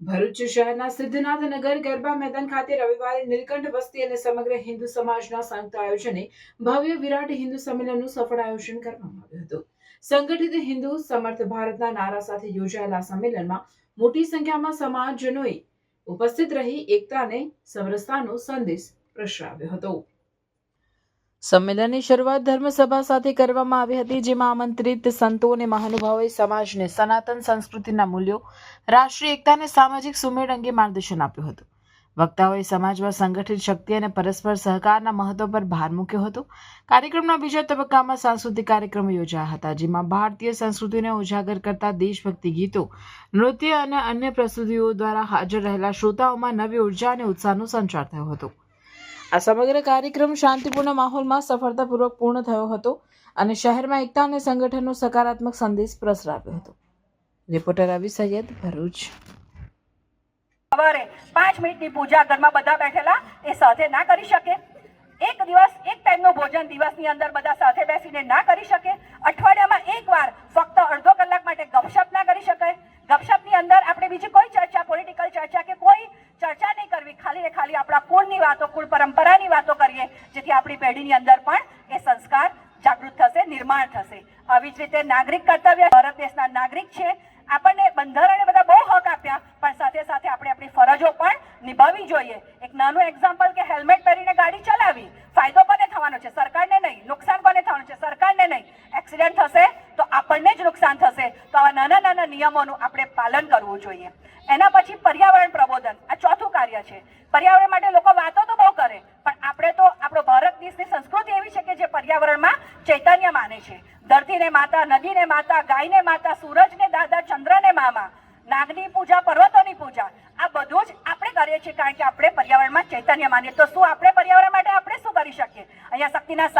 ભરૂચ શહેરના સિદ્ધનાથ નગર ગરબા મેદાન ખાતે રવિવારે નીલકંઠ વસ્તી અને સમગ્ર હિન્દુ સમાજના સંયુક્ત આયોજને ભવ્ય વિરાટ હિન્દુ સંમેલનનું સફળ આયોજન કરવામાં આવ્યું હતું. સંગઠિત હિન્દુ સમર્થ ભારતના નારા સાથે યોજાયેલા સંમેલનમાં મોટી સંખ્યામાં સમાજજનોએ ઉપસ્થિત રહી એકતા અને સમરસતાનો સંદેશ પ્રસરાવ્યો હતો. સંમેલનની શરૂઆત ધર્મસભા સાથે કરવામાં આવી હતી, જેમાં આમંત્રિત સંતો અને મહાનુભાવોએ સમાજને સનાતન સંસ્કૃતિના મૂલ્યો, રાષ્ટ્રીય એકતા અને સામાજિક સુમેળ અંગે માર્ગદર્શન આપ્યું હતું. વક્તાઓએ સમાજમાં સંગઠિત શક્તિ અને પરસ્પર સહકારના મહત્વ પર ભાર મૂક્યો હતો. કાર્યક્રમના બીજા તબક્કામાં સાંસ્કૃતિક કાર્યક્રમો યોજાયા હતા, જેમાં ભારતીય સંસ્કૃતિને ઉજાગર કરતા દેશભક્તિ ગીતો, નૃત્ય અને અન્ય પ્રસ્તુતિઓ દ્વારા હાજર રહેલા શ્રોતાઓમાં નવી ઉર્જા અને ઉત્સાહનો સંચાર થયો હતો. આ સમગ્ર કાર્યક્રમ શાંતિપૂર્ણ માહોલમાં સફળતાપૂર્વક પૂર્ણ થયો હતો અને શહેરમાં એકતા અને સંગઠનનો સકારાત્મક સંદેશ પ્રસરાવ્યો હતો. રિપોર્ટર રવિ સૈયદ, ભરૂચ. સવારે 5 મિનિટની પૂજા ઘરમાં બધા બેઠેલા એ સાથે ના કરી શકે. એક દિવસ એક ટાઈમનું ભોજન દિવસની અંદર બધા સાથે બેસીને ના કરી શકે. અઠવાડિયામાં એકવાર ફક્ત અડધો કલાક માટે ગપશપ ના કરી શકાય. ગપશપની અંદર આપણે બીજી કોઈ ચર્ચા, પોલિટિકલ ચર્ચા કે કોઈ ચર્ચા નહીં કરવી. ખાલી ને ખાલી આપણા કુળની વાતો, કુળ પરંપરાની વાતો કરીએ, જેથી આપણી પેઢીની અંદર પણ એ સંસ્કાર જાગૃત થશે, નિર્માણ થશે. આવી જ રીતે નાગરિક કર્તવ્ય, ભારત દેશના નાગરિક છે, આપણને બંધારણે બધા બહુ હક આપ્યા, પણ સાથે સાથે આપણે આપણી ફરજો પણ નિભાવવી જોઈએ. એક નાનું એક્ઝામ્પલ કે હેલ્મેટ પહેરીને ગાડી ચલાવી, ફાયદો કોને થવાનો છે? સરકારને નહીં. નુકસાન કોને થવાનું છે? સરકારને નહીં. એક્સિડન્ટ થશે તો આપણને જ નુકસાન થશે. તો આવા નાના નાના નિયમોનું આપણે પાલન કરવું જોઈએ. એના પછી પર્યાવરણ પ્રબોધન, આ ચોથું કાર્ય છે. પર્યાવરણ માટે લોકો વાતો તો બહુ કરે, પણ આપણે તો આપણો ભારત દેશની સંસ્કૃતિ એવી છે કે જે પર્યાવરણમાં ચૈતન્ય માને છે. ધરતીને માતા, નદીને માતા, ગાયને માતા, સૂરજને દાદા, ચંદ્રને મામા, નાગની પૂજા, પર્વતોની પૂજા, આ બધું જ આપણે કરીએ છીએ કારણ કે આપણે પર્યાવરણમાં ચૈતન્ય માનીએ. તો શું આપણે પર્યાવરણ માટે આપણે શું કરી શકીએ? અહીંયા શક્તિના